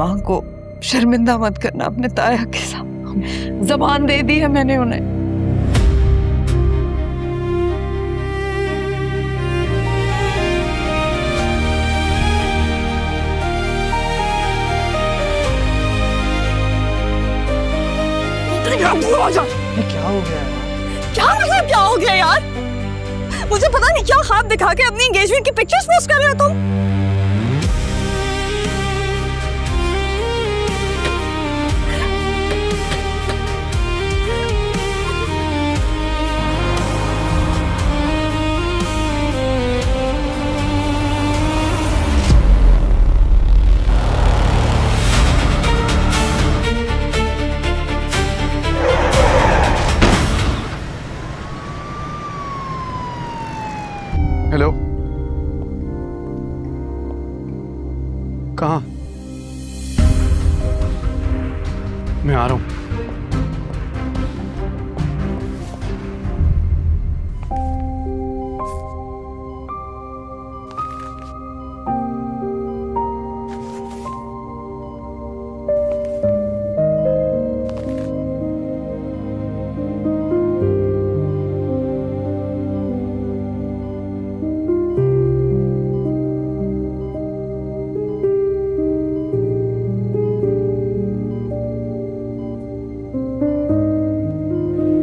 माँ को शर्मिंदा मत करना अपने ताया के साथ। जबान दे दी है मैंने उन्हें। क्या हो गया यार? क्या मतलब क्या हो गया यार? मुझे पता नहीं क्या ख्वाब दिखा के अपनी एंगेजमेंट की पिक्चर्स पोस्ट कर रहे हो तुम। हेलो, कहाँ? मैं आ रहा हूँ।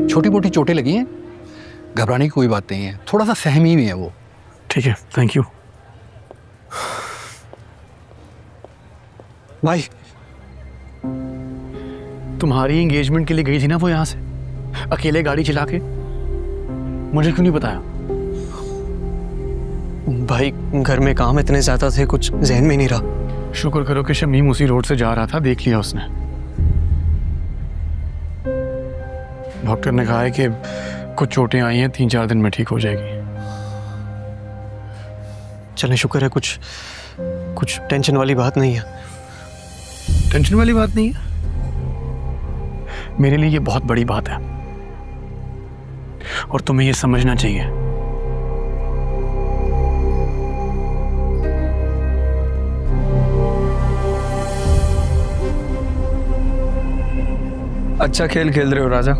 छोटी मोटी चोटें लगी हैं, घबराने की कोई बात नहीं है, थोड़ा सा सहमी भी है वो। ठीक है, थैंक यू। भाई, तुम्हारी एंगेजमेंट के लिए गई थी ना वो यहाँ से, अकेले गाड़ी चला के? मुझे क्यों नहीं बताया? भाई घर में काम इतने ज्यादा थे, कुछ जहन में नहीं रहा। शुक्र करो कि शमीम उसी रोड से जा रहा था, देख लिया उसने। डॉक्टर ने कहा है कि कुछ चोटें आई हैं, 3-4 दिन में ठीक हो जाएगी। चले, शुक्र है कुछ टेंशन वाली बात नहीं है। टेंशन वाली बात नहीं है? मेरे लिए ये बहुत बड़ी बात है और तुम्हें ये समझना चाहिए। अच्छा खेल खेल रहे हो राजा।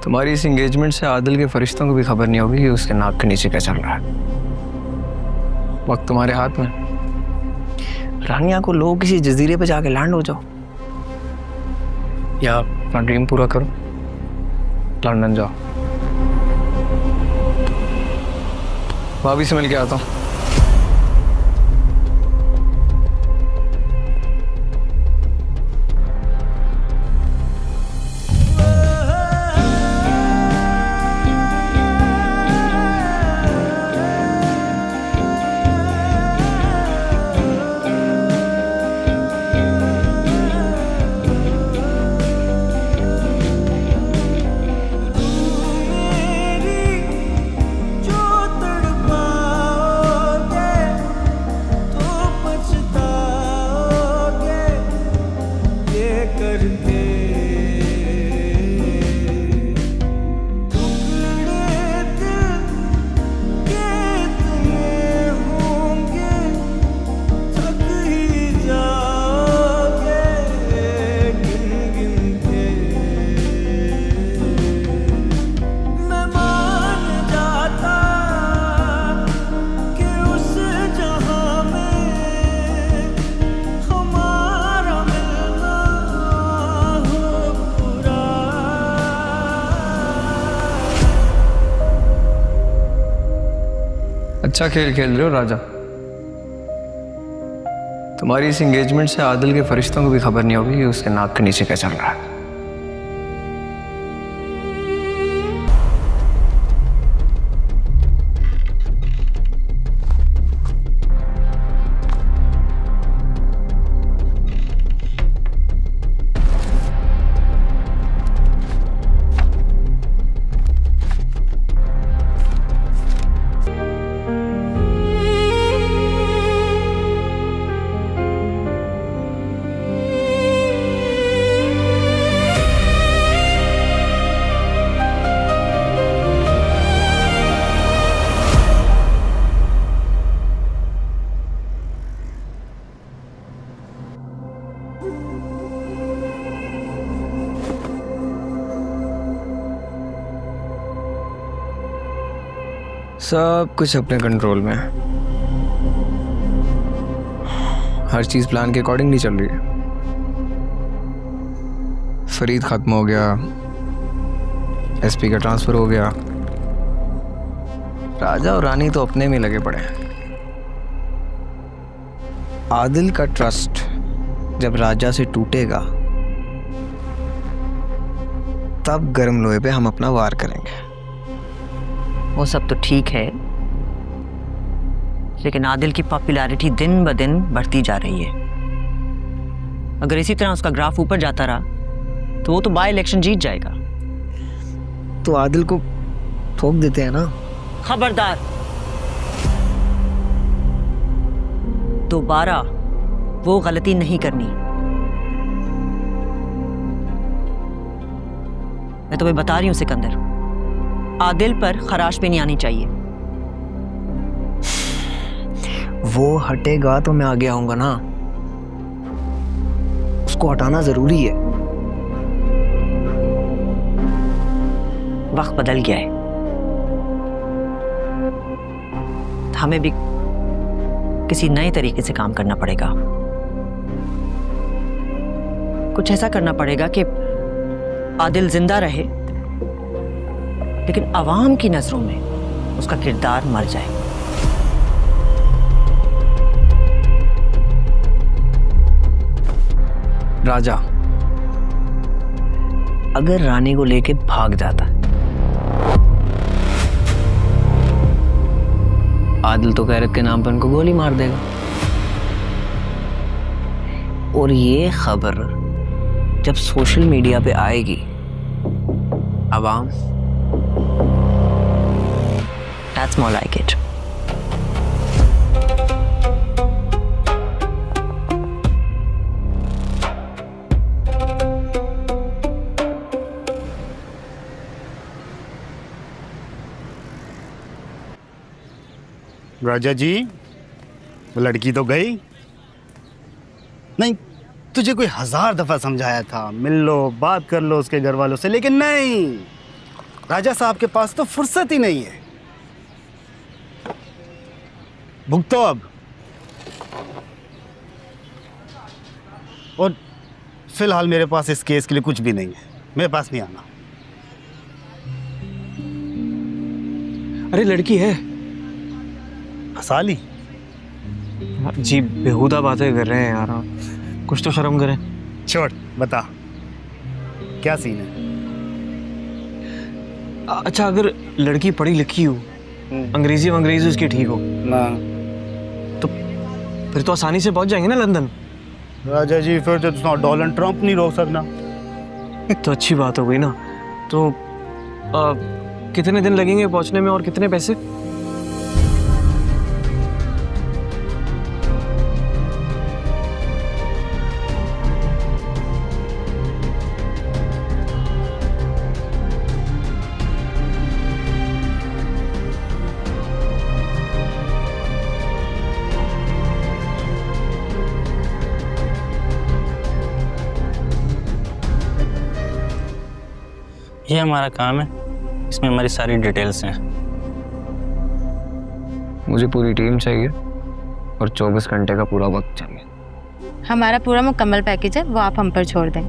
तुम्हारी इस एंगेजमेंट से आदिल के फरिश्तों को भी खबर नहीं होगी कि उसके नाक के नीचे क्या चल रहा है। वक्त तुम्हारे हाथ में। रानिया को लो, किसी जजीरे पे जाके लैंड हो जाओ या अपना ड्रीम पूरा करो, लंदन जाओ। भाभी से मिल के आता हूँ। अच्छा खेल खेल रहे हो राजा। तुम्हारी इस एंगेजमेंट से आदिल के फरिश्तों को भी खबर नहीं होगी कि उसके नाक के नीचे क्या चल रहा है। सब कुछ अपने कंट्रोल में है। हर चीज प्लान के अकॉर्डिंग नहीं चल रही है। फरीद खत्म हो गया, एसपी का ट्रांसफर हो गया, राजा और रानी तो अपने में लगे पड़े हैं। आदिल का ट्रस्ट जब राजा से टूटेगा तब गर्म लोहे पे हम अपना वार करेंगे। वो सब तो ठीक है, लेकिन आदिल की पॉपुलैरिटी दिन ब दिन बढ़ती जा रही है। अगर इसी तरह उसका ग्राफ ऊपर जाता रहा तो वो तो बाय इलेक्शन जीत जाएगा। तो आदिल को ठोक देते हैं ना। खबरदार, दोबारा वो गलती नहीं करनी। मैं तुम्हें बता रही हूं सिकंदर, आदिल पर खराश भी नहीं आनी चाहिए। वो हटेगा तो मैं आगे आऊंगा ना। उसको हटाना जरूरी है। वक्त बदल गया है, हमें भी किसी नए तरीके से काम करना पड़ेगा। कुछ ऐसा करना पड़ेगा कि आदिल जिंदा रहे लेकिन अवाम की नजरों में उसका किरदार मर जाए। राजा अगर रानी को लेके भाग जाता है, आदिल तो गैरत के नाम पर उनको गोली मार देगा। और ये खबर जब सोशल मीडिया पे आएगी, अवाम That's more like it. राजा जी, वो लड़की तो गई नहीं। तुझे कोई 1000 दफा समझाया था, मिल लो, बात कर लो उसके घर वालों से, लेकिन नहीं। राजा साहब के पास तो फुर्सत ही नहीं है। भुगतो अब। और फिलहाल मेरे पास इस केस के लिए कुछ भी नहीं है, मेरे पास नहीं आना। अरे लड़की है। साली जी बेहुदा बातें कर रहे हैं यार आप। कुछ तो शर्म करें। छोड़, बता क्या सीन है। अच्छा, अगर लड़की पढ़ी लिखी हो, अंग्रेजी उसकी ठीक हो ना, तो फिर तो आसानी से पहुंच जाएंगे ना लंदन। राजा जी फिर तो डोनाल्ड ट्रंप नहीं रोक सकना। तो अच्छी बात हो गई ना। तो कितने दिन लगेंगे पहुंचने में और कितने पैसे? ये हमारा काम है, इसमें हमारी सारी डिटेल्स हैं। मुझे पूरी टीम चाहिए और 24 घंटे का पूरा वक्त चाहिए। हमारा पूरा मुकम्मल पैकेज है, वो आप हम पर छोड़ दें।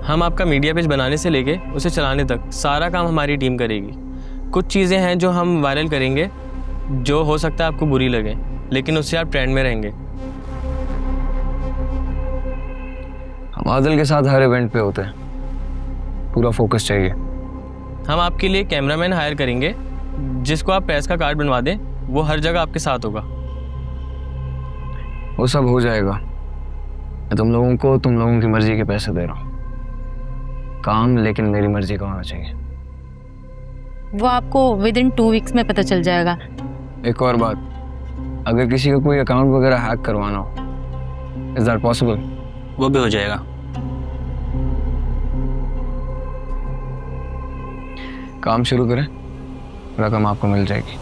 हम आपका मीडिया पेज बनाने से लेके उसे चलाने तक सारा काम हमारी टीम करेगी। कुछ चीज़ें हैं जो हम वायरल करेंगे, जो हो सकता है आपको बुरी लगे, लेकिन उससे आप ट्रेंड में रहेंगे। हम आदिल के साथ हर इवेंट पे होते हैं, पूरा फोकस चाहिए। हम आपके लिए कैमरामैन हायर करेंगे, जिसको आप प्रेस का कार्ड बनवा दें, वो हर जगह आपके साथ होगा। वो सब हो जाएगा। मैं तुम लोगों को तुम लोगों की मर्जी के पैसे दे रहा हूँ। काम लेकिन मेरी मर्जी का होना चाहिए। वो आपको विदिन 2 वीक्स में पता चल जाएगा। एक और बात, अगर किसी का कोई अकाउंट वगैरह हैक करवाना हो, इज दैट पॉसिबल? वो भी हो जाएगा। काम शुरू करें, रकम आपको मिल जाएगी।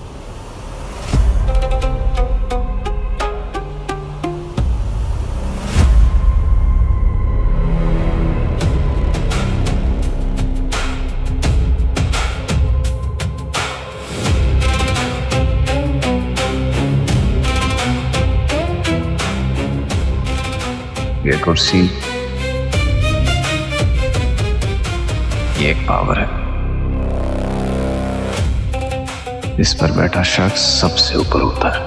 ये कुर्सी, ये एक पावर है। इस पर बैठा शख्स सबसे ऊपर होता है,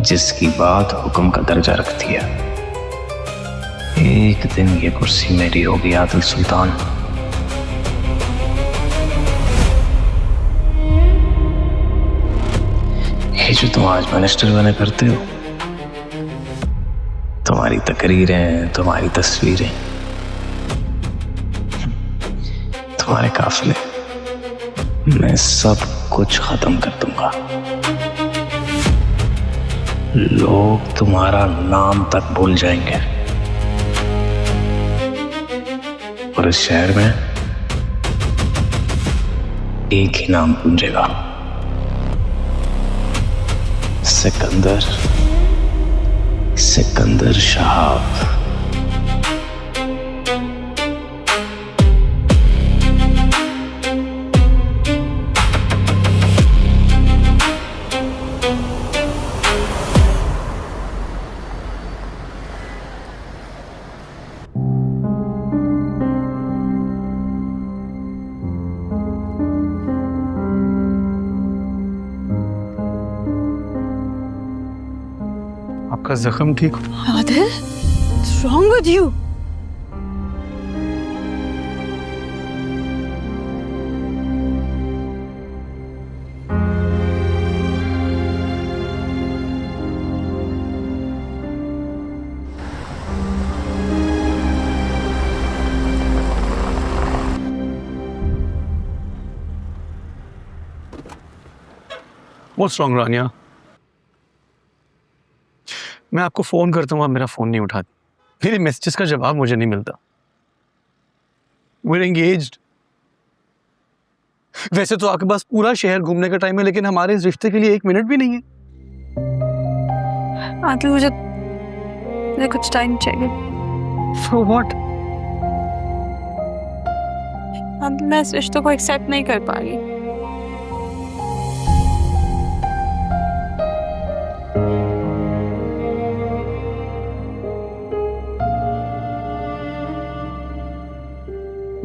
जिसकी बात हुक्म का दर्जा रखती है। एक दिन ये कुर्सी मेरी होगी आदिल सुल्तान। ये जो तुम आज मिनिस्टर बने करते हो, तुम्हारी तकरीरें, तुम्हारी तस्वीरें, तुम्हारे काफिले, मैं सब कुछ खत्म कर दूंगा। लोग तुम्हारा नाम तक भूल जाएंगे और इस शहर में एक ही नाम गूंजेगा, सिकंदर, सिकंदर शहाब। आपका जख्म ठीक हो? Adil, what's wrong with you? What's wrong, रानिया? मैं आपको फोन करता हूँ, आप मेरा फोन नहीं उठाती। मेरे मैसेजेस का जवाब मुझे नहीं मिलता। We're engaged। वैसे तो आपके पास पूरा शहर घूमने का टाइम है, लेकिन हमारे इस रिश्ते के लिए 1 मिनट भी नहीं है। आदिल, मुझे कुछ टाइम चाहिए। For what? आदिल, मैं इस रिश्ते को एक्सेप्ट नहीं कर पा रही।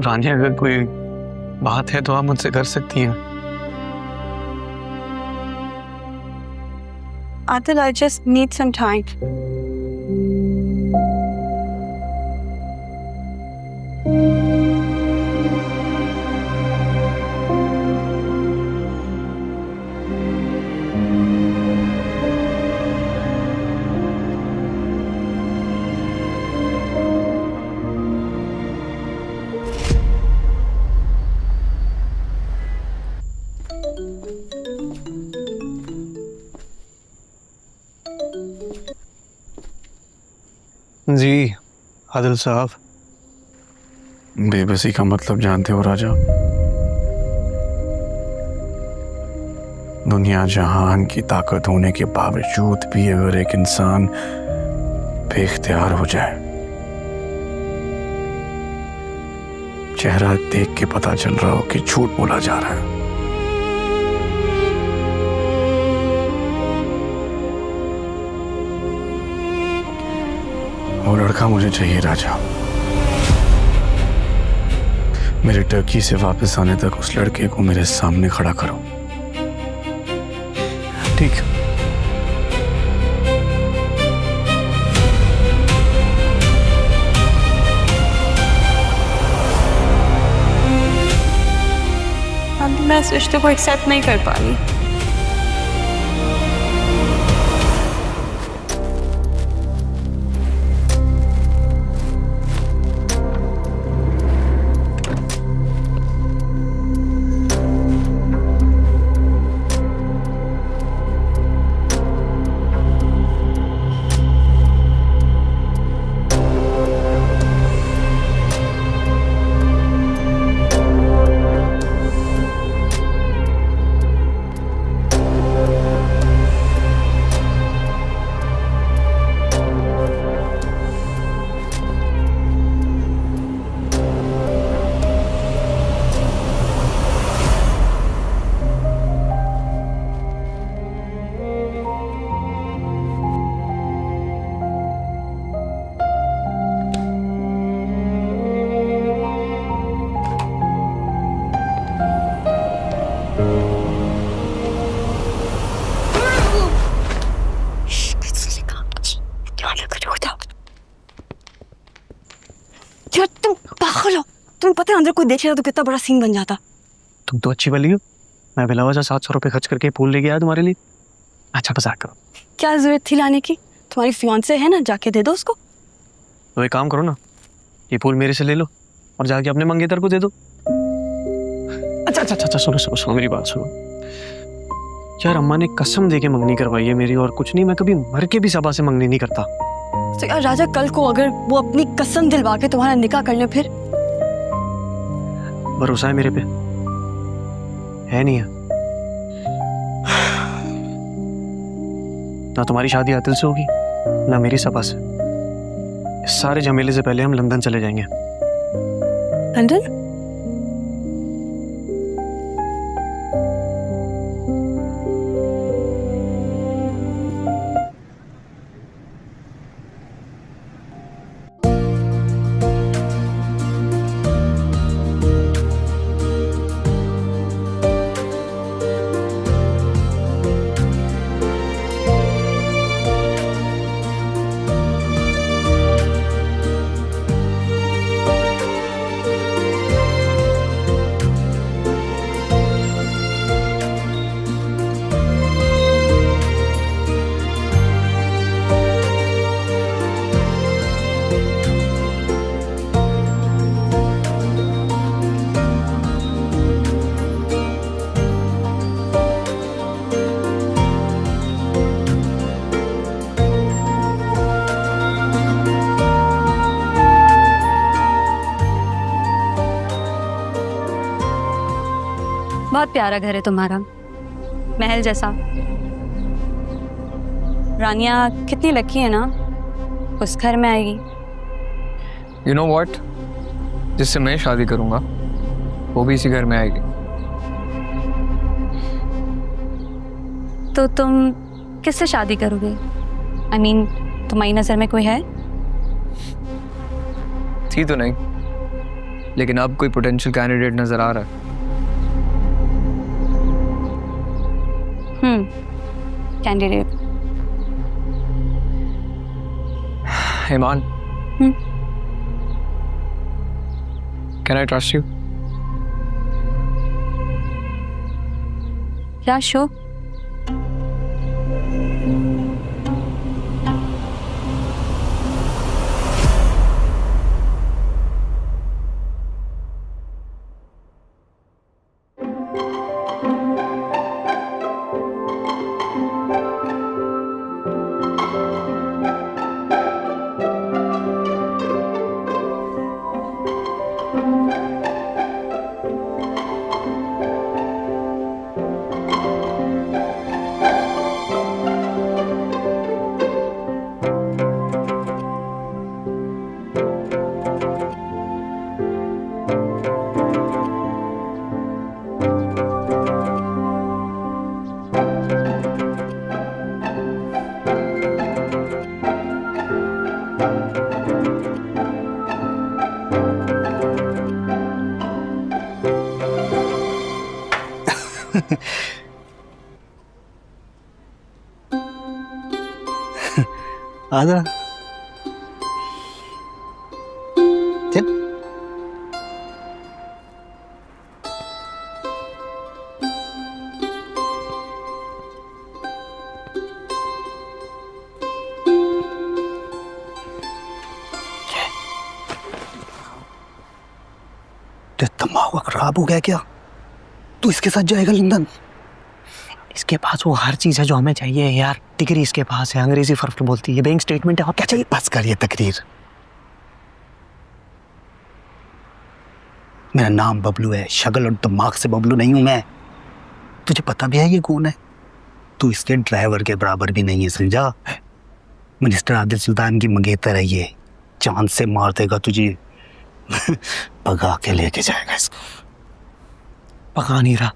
रानिया, अगर कोई बात है तो आप मुझसे कर सकती हैं। Adil, I just need some time. जी आदिल साहब। बेबसी का मतलब जानते हो राजा? दुनिया जहान की ताकत होने के बावजूद भी अगर एक इंसान बेख्तियार हो जाए, चेहरा देख के पता चल रहा हो कि झूठ बोला जा रहा है, वो लड़का मुझे चाहिए राजा। मेरे टर्की से वापस आने तक उस लड़के को मेरे सामने खड़ा करो। ठीक। मैं इस रिश्ते को एक्सेप्ट नहीं कर पा रही। तुम्हें पता है अंदर कोई देख लेता तो कितना बड़ा सीन बन जाता। तुम तो अच्छी वाली हो, मैं बिला वजह 700 रुपये खर्च करके फूल लेके आया तुम्हारे लिए। अच्छा मजाक करो। क्या जरूरत थी लाने की? तुम्हारी फियांसे है ना, जाके दे दो उसको। तो एक काम करो ना, ये फूल मेरे से ले लो और जाके अपने मंगेतर को दे दो। अच्छा अच्छा अच्छा, सुनो सुनो सुनो मेरी बात सुनो यार, अम्मा ने कसम दे के मंगनी करवाई है मेरी, और कुछ नहीं, मैं कभी मर के भी सभा से मंगनी नहीं करता। तो यार राजा, कल को अगर वो अपनी कसम दिलवा के तुम्हारा निकाह कर ले फिर? भरोसा है मेरे पे? है नहीं है? ना तुम्हारी शादी आदिल से होगी ना मेरी सभा से। इस सारे झमेले से पहले हम लंदन चले जाएंगे। लंदन? बहुत प्यारा घर है तुम्हारा, महल जैसा। रानिया कितनी लकी है ना, उस घर में आएगी। यू नो व्हाट, जिससे मैं शादी करूंगा वो भी इसी घर में आएगी। तो तुम किससे शादी करोगे? I mean, तुम्हारी नजर में कोई है? थी तो नहीं, लेकिन अब कोई पोटेंशियल कैंडिडेट नजर आ रहा है। कैंडिडेट? ईमान, कैन आई ट्रस्ट यू? या शो? आजा चल। दिमाग खराब हो गया क्या? तू इसके साथ जाएगा लंदन? इसके पास वो हर चीज है जो हमें चाहिए यार। डिग्री इसके पास है, अंग्रेजी फर्क बोलती है, बैंक स्टेटमेंट है, और क्या चाहिए? बस कर ये तकरीर। मेरा नाम बबलू है, शक्ल और दिमाग से बबलू नहीं हूं मैं। तुझे पता भी है ये कौन है? तू इसके ड्राइवर के बराबर भी नहीं है, समझा? मिनिस्टर आदिल सुल्तान की मंगेतर है ये। चांद से मार देगा तुझे, भगा के लेके जाएगा इसको। पका नहीं रहा,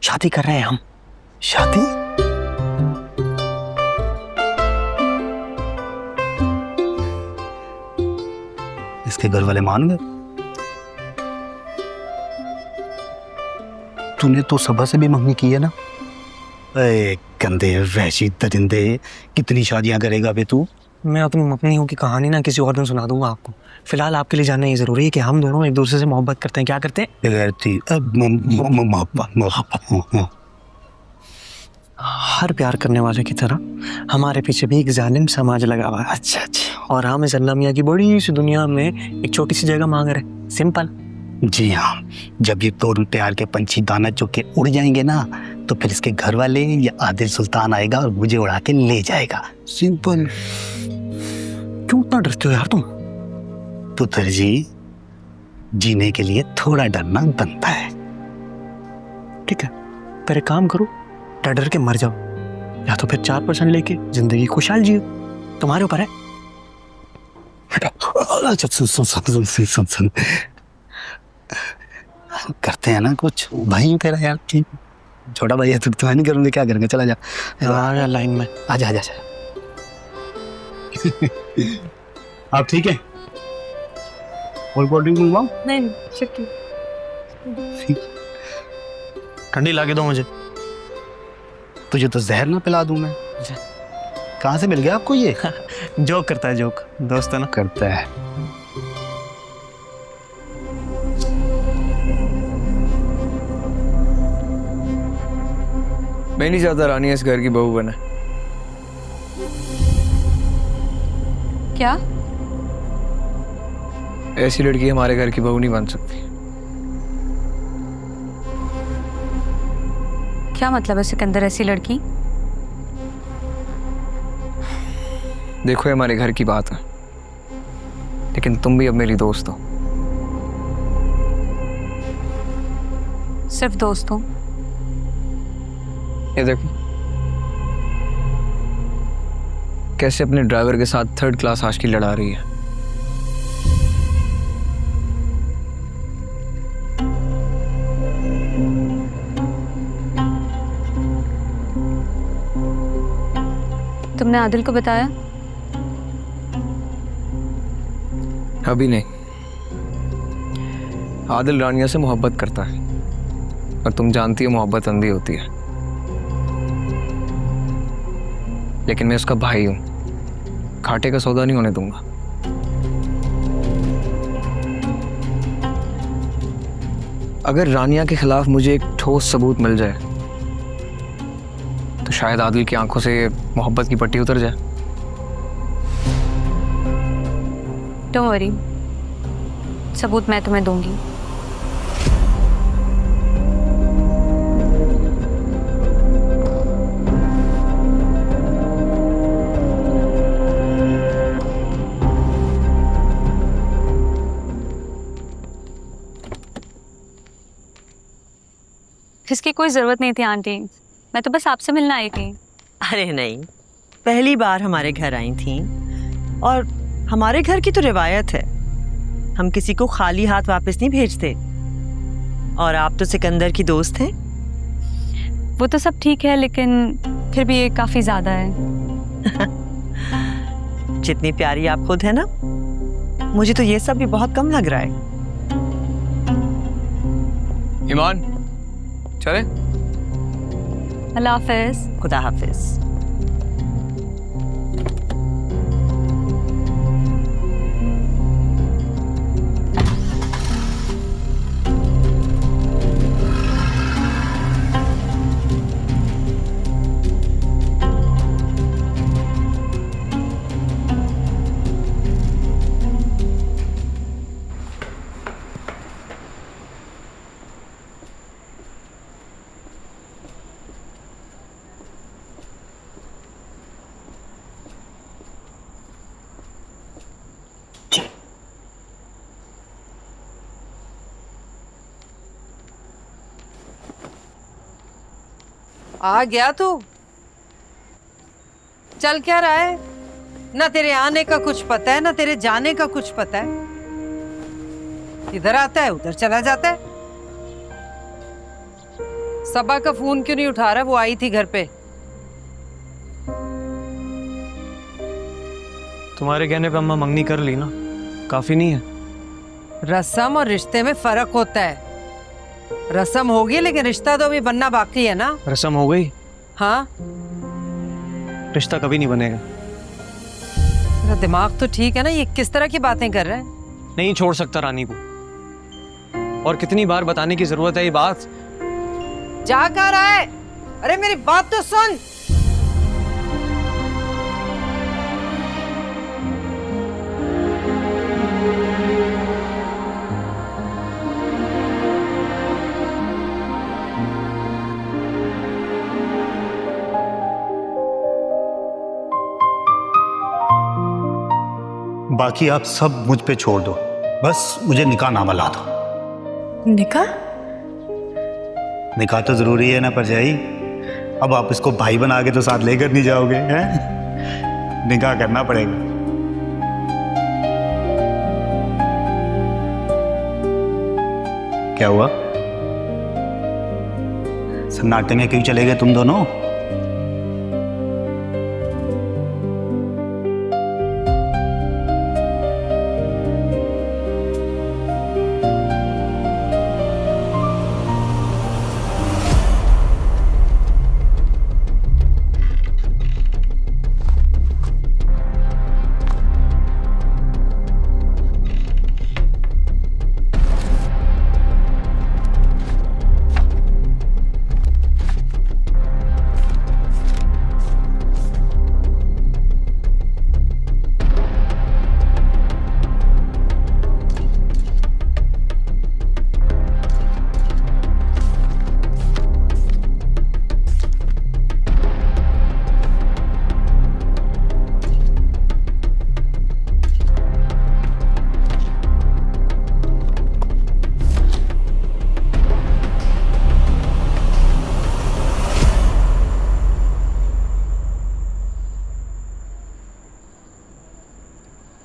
शादी कर रहे हैं हम। शादी? इसके घर वाले मान गए? तूने तो सभा से भी मंगनी की है ना? ए गंदे वहशी दरिंदे, कितनी शादियां करेगा बे तू? मैं तुम अपनी हो की कहानी ना किसी और दिन सुना दूंगा आपको। फिलहाल आपके लिए जानना ये जरूरी है कि हम दोनों एक दूसरे से मोहब्बत करते हैं। क्या करते हैं? हर प्यार करने वाले की तरह हमारे पीछे भी एक जालिम समाज लगा हुआ है। अच्छा अच्छा। और हम इस अल्लाह मियां की बड़ी सी दुनिया में एक छोटी सी जगह मांग रहे। सिंपल। जी हाँ, जब ये दो प्यार के पंछी दाना चुग के उड़ जाएंगे ना, तो फिर इसके घर वाले या आदिल सुल्तान आएगा और मुझे उड़ा के ले जाएगा। सिंपल। क्यों इतना डरते हो यार तुम? पुत्र जी, जीने के लिए थोड़ा डरना बनता है। ठीक है, पर एक काम करो, डर डर के मर जाओ, या तो फिर 4% लेके जिंदगी खुशहाल जियो। तुम्हारे ऊपर है। सुन करते हैं ना कुछ भाई तेरा यार। ठीक, छोटा भाई है तो तुम्हें नहीं करूँगे, क्या करेंगे? चला जा लाइन में। आजा आजा। आप ठीक है? और कोल्ड ड्रिंक मंगवाऊं? नहीं शुक्रिया। ठंडी ला के दो मुझे। तुझे तो जहर ना पिला दूं मैं। कहाँ से मिल गया आपको ये? जोक करता है, जोक दोस्त है ना। करता है। मैं नहीं चाहता रानिया इस घर की बहू बने। क्या? ऐसी लड़की हमारे घर की बहू नहीं बन सकती। क्या मतलब है सिकंदर, ऐसी लड़की? देखो ये हमारे घर की बात है, लेकिन तुम भी अब मेरी दोस्त हो। सिर्फ दोस्त हो? ये देखो कैसे अपने ड्राइवर के साथ 3rd क्लास आशिकी लड़ा रही है। तुमने आदिल को बताया? अभी नहीं। आदिल रानिया से मोहब्बत करता है, और तुम जानती हो मोहब्बत अंधी होती है। लेकिन मैं उसका भाई हूं, घाटे का सौदा नहीं होने दूंगा। अगर रानिया के खिलाफ मुझे एक ठोस सबूत मिल जाए तो शायद आदिल की आंखों से मोहब्बत की पट्टी उतर जाए। डोंट वरी, सबूत मैं तुम्हें दूंगी। इसकी कोई जरूरत नहीं थी आंटी, मैं तो बस आपसे मिलने आई थी। अरे नहीं, पहली बार हमारे घर आई थी, और हमारे घर की तो रिवायत है, हम किसी को खाली हाथ वापस नहीं भेजते। और आप तो सिकंदर की दोस्त हैं। वो तो सब ठीक है, लेकिन फिर भी ये काफी ज्यादा है। जितनी प्यारी आप खुद है ना, मुझे तो ये सब भी बहुत कम लग रहा है। ईमान, चले? अल्लाह हाफिज। खुदा हाफिज। आ गया तू? चल क्या रहा है? ना तेरे आने का कुछ पता है, ना तेरे जाने का कुछ पता है। इधर आता है, उधर चला जाता है। सबा का फोन क्यों नहीं उठा रहा? वो आई थी घर पे। तुम्हारे कहने पे अम्मा मंगनी कर ली ना, काफी नहीं है? रस्म और रिश्ते में फर्क होता है। रस्म होगी, लेकिन रिश्ता तो अभी बनना बाकी है ना। रस्म हो गई, हाँ, रिश्ता कभी नहीं बनेगा। मेरा दिमाग तो ठीक है ना, ये किस तरह की बातें कर रहा है? नहीं छोड़ सकता रानी को। और कितनी बार बताने की जरूरत है ये बात? जा कहाँ रहा है? अरे मेरी बात तो सुन। बाकी आप सब मुझ पे छोड़ दो, बस मुझे निकाह नामा ला दो। निकाह? निकाह तो जरूरी है ना परजाई। अब आप इसको भाई बना के तो साथ लेकर नहीं जाओगे, हैं? निकाह करना पड़ेगा। क्या हुआ? सन्नाटे में क्यों चले गए तुम दोनों?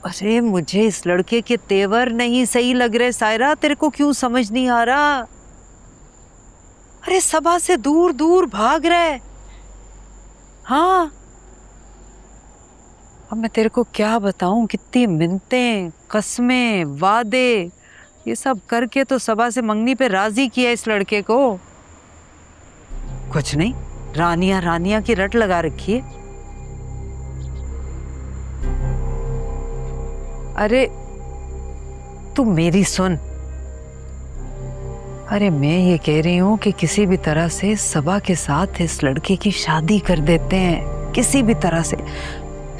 अरे मुझे इस लड़के के तेवर नहीं सही लग रहे सायरा, तेरे को क्यों समझ नहीं आ रहा? अरे सभा से दूर दूर भाग रहे। हाँ, अब मैं तेरे को क्या बताऊं, कितनी मिन्नतें, कस्में, वादे, ये सब करके तो सभा से मंगनी पे राजी किया इस लड़के को। कुछ नहीं, रानिया रानिया की रट लगा रखी है। अरे तू मेरी सुन। अरे मैं ये कह रही हूँ कि किसी भी तरह से सबा के साथ इस लड़के की शादी कर देते हैं, किसी भी तरह से।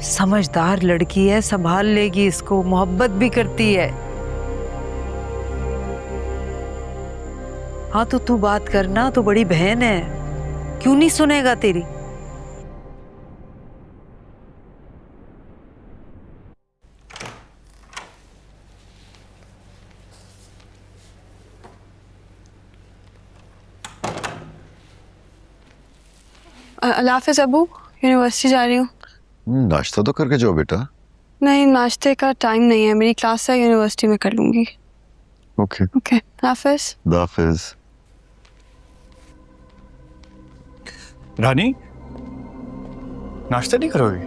समझदार लड़की है, संभाल लेगी इसको, मोहब्बत भी करती है। हाँ तो तू बात करना, तू बड़ी बहन है, क्यों नहीं सुनेगा तेरी? अल्लाह हाफ़िज़ अबू, यूनिवर्सिटी जा रही हूँ। नाश्ता तो करके जाओ बेटा। नहीं, नाश्ते का टाइम नहीं है, मेरी क्लास है, यूनिवर्सिटी में कर लूँगी। ओके ओके, हाफ़िज़। हाफिज। रानी, नाश्ता नहीं करोगी?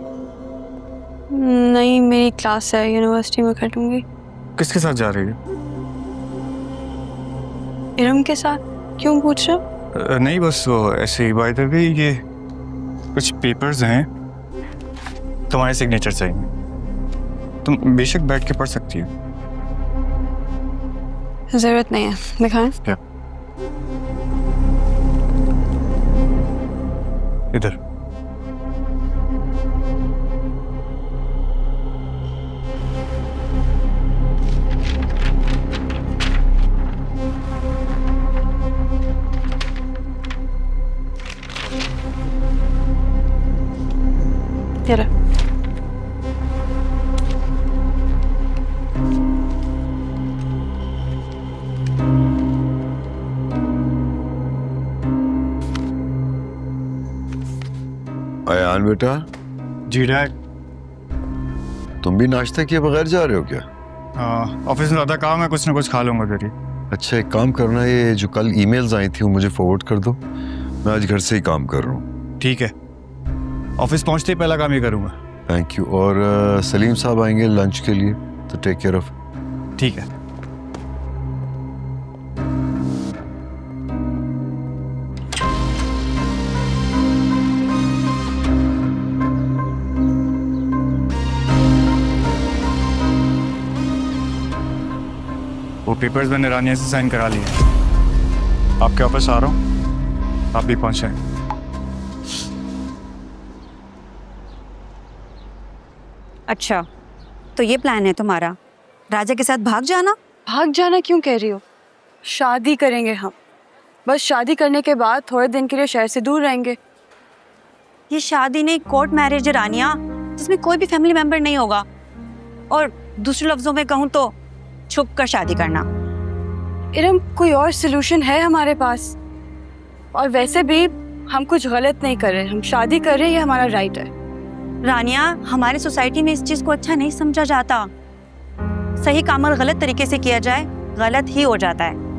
नहीं, मेरी क्लास है, यूनिवर्सिटी में कर लूँगी। किसके साथ जा रही है? इरम के साथ। क्यों पूछ रहे हो? नहीं, बस वो ऐसे ही। बाय द वे, ये कुछ पेपर्स हैं, तुम्हारे सिग्नेचर चाहिए। तुम बेशक बैठ के पढ़ सकती हो। ज़रूरत नहीं है, दिखाएं। क्या? इधर। तेरा अयान बेटा। जी डैड। तुम भी नाश्ता किए बगैर जा रहे हो क्या? ऑफिस में ज़्यादा काम है, कुछ ना कुछ खा लूँगा फिर ही। अच्छा, एक काम करना, ये जो कल ईमेल्स आई थी वो मुझे फॉरवर्ड कर दो। मैं आज घर से ही काम कर रहा हूँ। ठीक है, ऑफिस पहुँचते ही पहला काम ही करूँगा। Thank you. और सलीम साहब आएंगे लंच के लिए, तो टेक केयर ऑफ। ठीक है। वो पेपर्स मैंने रानिया से साइन करा लिए। आपके ऑफिस आ रहा हूँ, आप भी पहुँचे। अच्छा, तो ये प्लान है तुम्हारा, राजा के साथ भाग जाना? भाग जाना क्यों कह रही हो? शादी करेंगे हम। बस शादी करने के बाद थोड़े दिन के लिए शहर से दूर रहेंगे। ये शादी नहीं, कोर्ट मैरिज है रानिया, जिसमें कोई भी फैमिली मेंबर नहीं होगा। और दूसरे लफ्जों में कहूँ तो छुप कर शादी करना। इरम, कोई और सोल्यूशन है हमारे पास? और वैसे भी हम कुछ गलत नहीं कर रहे, हम शादी कर रहे हैं, ये हमारा राइट है। रानिया, हमारी सोसाइटी में इस चीज को अच्छा नहीं समझा जाता। सही काम अगर गलत तरीके से किया जाए, गलत ही हो जाता है।